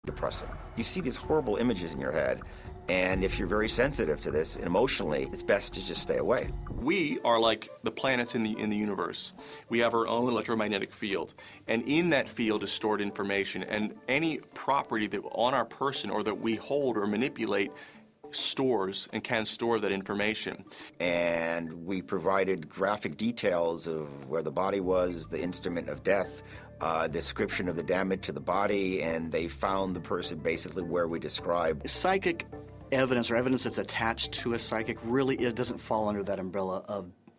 depressing. You see these horrible images in your head, and if you're very sensitive to this emotionally, it's best to just stay away. We are like the planets in the universe. We have our own electromagnetic field, and in that field is stored information, and any property that on our person or that we hold or manipulate stores and can store that information. And we provided graphic details of where the body was, the instrument of death, description of the damage to the body, and they found the person basically where we described. Psychic evidence or evidence that's attached to a psychic really doesn't fall under that umbrella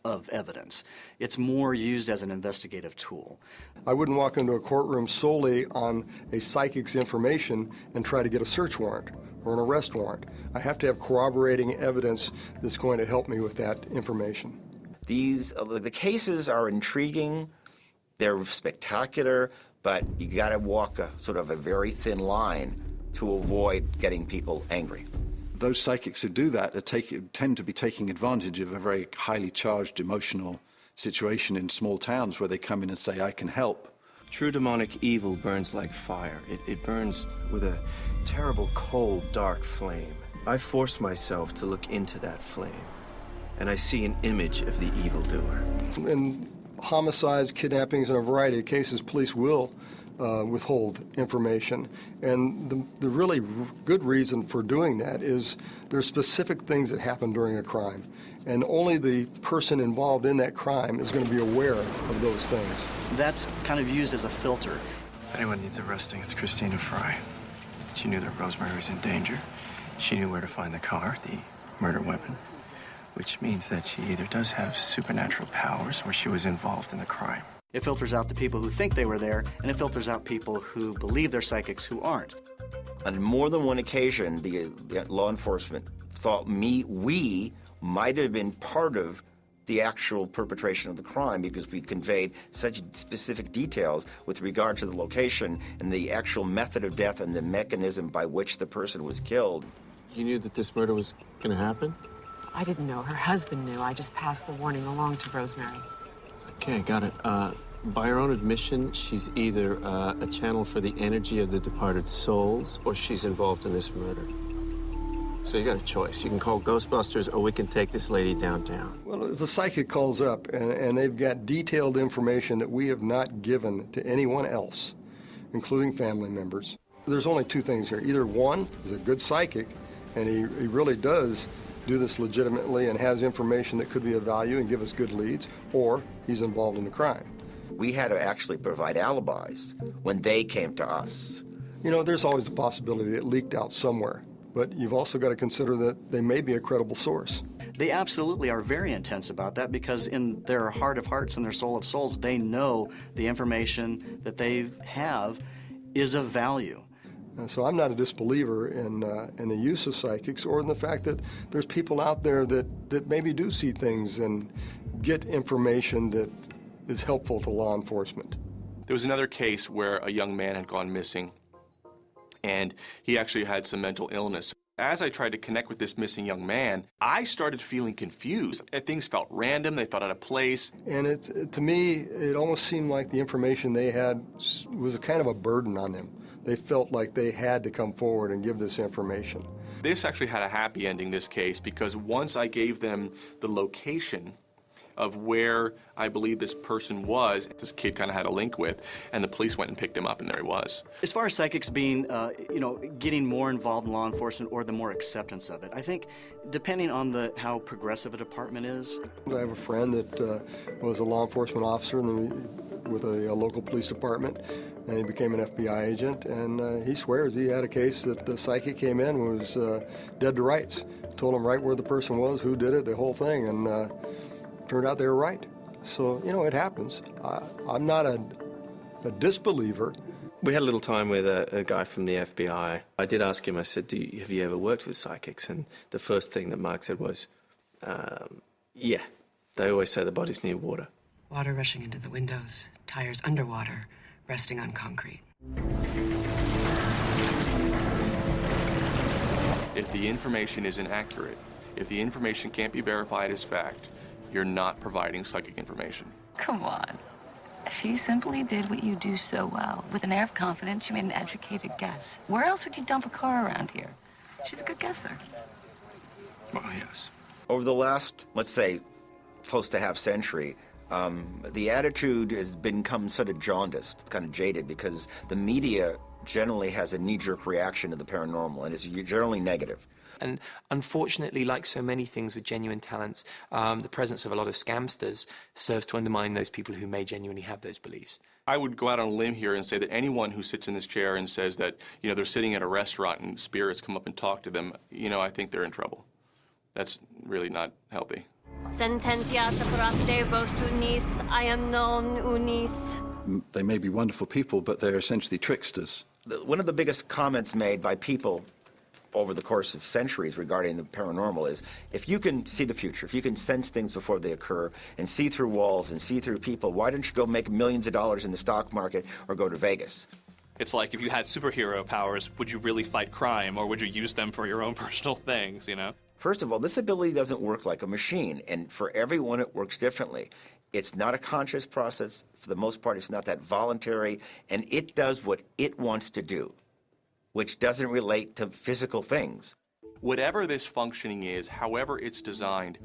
of evidence. It's more used as an investigative tool. I wouldn't walk into a courtroom solely on a psychic's information and try to get a search warrant or an arrest warrant. I have to have corroborating evidence that's going to help me with that information. The cases are intriguing, they're spectacular, but you got to walk a sort of a very thin line to avoid getting people angry. Those psychics who do that tend to be taking advantage of a very highly charged emotional situation in small towns where they come in and say, I can help. True demonic evil burns like fire. It burns with a terrible, cold, dark flame. I force myself to look into that flame, and I see an image of the evildoer. In homicides, kidnappings, and a variety of cases, police will withhold information. And the really good reason for doing that is there's specific things that happen during a crime. And only the person involved in that crime is going to be aware of those things. That's kind of used as a filter. If anyone needs arresting, it's Christina Fry. She knew that Rosemary was in danger. She knew where to find the car, the murder weapon, which means that she either does have supernatural powers or she was involved in the crime. It filters out the people who think they were there, and it filters out people who believe they're psychics who aren't. On more than one occasion, the law enforcement thought we might have been part of the actual perpetration of the crime because we conveyed such specific details with regard to the location and the actual method of death and the mechanism by which the person was killed. You knew that this murder was going to happen? I didn't know. Her husband knew. I just passed the warning along to Rosemary. Okay, got it. By her own admission, she's either a channel for the energy of the departed souls, or she's involved in this murder. So you got a choice. You can call Ghostbusters, or we can take this lady downtown. Well, if a psychic calls up and they've got detailed information that we have not given to anyone else, including family members, there's only two things here. Either one is a good psychic, and he really does do this legitimately and has information that could be of value and give us good leads, or he's involved in the crime. We had to actually provide alibis when they came to us. You know, there's always the possibility it leaked out somewhere, but you've also got to consider that they may be a credible source. They absolutely are very intense about that because in their heart of hearts and their soul of souls, they know the information that they have is of value. So I'm not a disbeliever in the use of psychics or in the fact that there's people out there that maybe do see things and get information that is helpful to law enforcement. There was another case where a young man had gone missing, and he actually had some mental illness. As I tried to connect with this missing young man, I started feeling confused. Things felt random, they felt out of place. And to me, it almost seemed like the information they had was a kind of a burden on them. They felt like they had to come forward and give this information. This actually had a happy ending, this case, because once I gave them the location of where I believe this person was, this kid kind of had a link with, and the police went and picked him up, and there he was. As far as psychics being, getting more involved in law enforcement or the more acceptance of it, I think depending on how progressive a department is. I have a friend that was a law enforcement officer with a local police department, and he became an FBI agent, and he swears he had a case that the psychic came in and was dead to rights. Told him right where the person was, who did it, the whole thing, and turned out they were right. So, it happens. I'm not a disbeliever. We had a little time with a guy from the FBI. I did ask him, I said, have you ever worked with psychics? And the first thing that Mark said was, yeah, they always say the body's near water. Water rushing into the windows, tires underwater, resting on concrete. If the information is inaccurate, if the information can't be verified as fact, you're not providing psychic information. Come on. She simply did what you do so well. With an air of confidence, she made an educated guess. Where else would you dump a car around here? She's a good guesser. Well, yes. Over the last, let's say, close to half century, the attitude has become sort of jaundiced, kind of jaded, because the media generally has a knee-jerk reaction to the paranormal, and it's generally negative. And unfortunately, like so many things with genuine talents, the presence of a lot of scamsters serves to undermine those people who may genuinely have those beliefs. I would go out on a limb here and say that anyone who sits in this chair and says that, you know, they're sitting at a restaurant and spirits come up and talk to them, you know, I think they're in trouble. That's really not healthy. Sententia separate vos unis, I am non unis. They may be wonderful people, but they're essentially tricksters. One of the biggest comments made by people over the course of centuries regarding the paranormal is, if you can see the future, if you can sense things before they occur and see through walls and see through people, why don't you go make millions of dollars in the stock market or go to Vegas? It's like, if you had superhero powers, would you really fight crime, or would you use them for your own personal things, you know? First of all, this ability doesn't work like a machine, and for everyone it works differently. It's not a conscious process. For the most part, it's not that voluntary, and it does what it wants to do, which doesn't relate to physical things. Whatever this functioning is, however it's designed,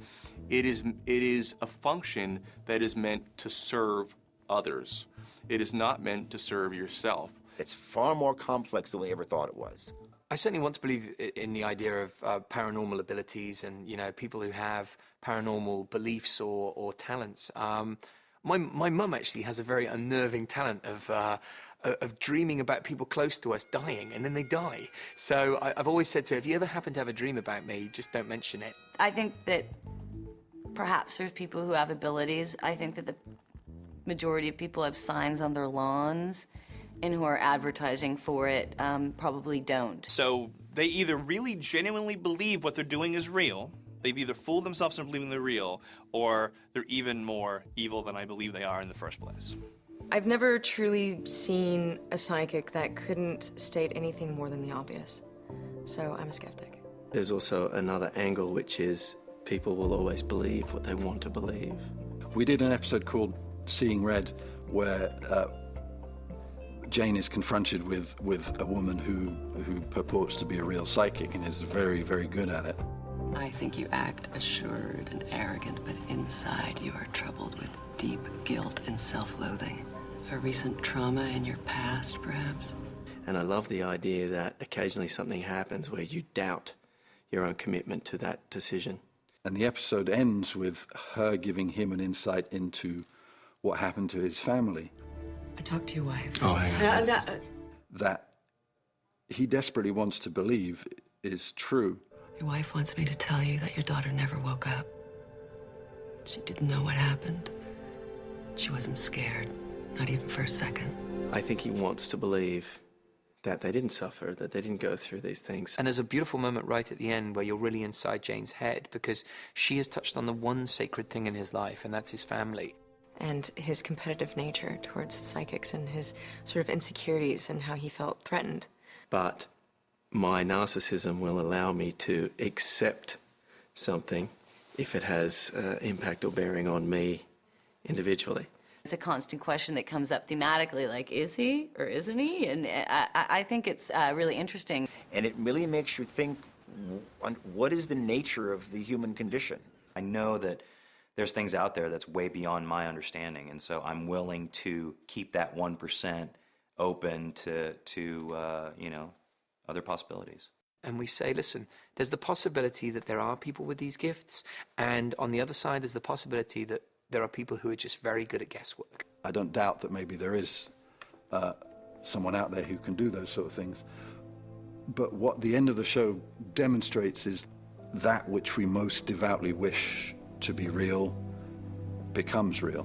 it is a function that is meant to serve others. It is not meant to serve yourself. It's far more complex than we ever thought it was. I certainly want to believe in the idea of paranormal abilities and, you know, people who have paranormal beliefs or talents. My mum actually has a very unnerving talent of dreaming about people close to us dying, and then they die. So I've always said to her, if you ever happen to have a dream about me, just don't mention it. I think that perhaps there's people who have abilities. I think that the majority of people have signs on their lawns, and who are advertising for it probably don't. So they either really genuinely believe what they're doing is real, they've either fooled themselves into believing they're real, or they're even more evil than I believe they are in the first place. I've never truly seen a psychic that couldn't state anything more than the obvious. So I'm a skeptic. There's also another angle, which is people will always believe what they want to believe. We did an episode called Seeing Red, where Jane is confronted with a woman who purports to be a real psychic and is very, very good at it. I think you act assured and arrogant, but inside you are troubled with deep guilt and self-loathing. A recent trauma in your past, perhaps? And I love the idea that occasionally something happens where you doubt your own commitment to that decision. And the episode ends with her giving him an insight into what happened to his family. I talked to your wife. Oh, hang on. That he desperately wants to believe is true. Your wife wants me to tell you that your daughter never woke up. She didn't know what happened. She wasn't scared, not even for a second. I think he wants to believe that they didn't suffer, that they didn't go through these things. And there's a beautiful moment right at the end where you're really inside Jane's head, because she has touched on the one sacred thing in his life, and that's his family. And his competitive nature towards psychics and his sort of insecurities and how he felt threatened. But my narcissism will allow me to accept something if it has impact or bearing on me individually. It's a constant question that comes up thematically, like, is he or isn't he? And I think it's really interesting. And it really makes you think, what is the nature of the human condition? I know that there's things out there that's way beyond my understanding, and so I'm willing to keep that 1% open to you know, other possibilities. And we say, listen, there's the possibility that there are people with these gifts, and on the other side, there's the possibility that there are people who are just very good at guesswork. I don't doubt that maybe there is someone out there who can do those sort of things. But what the end of the show demonstrates is that which we most devoutly wish to be real becomes real.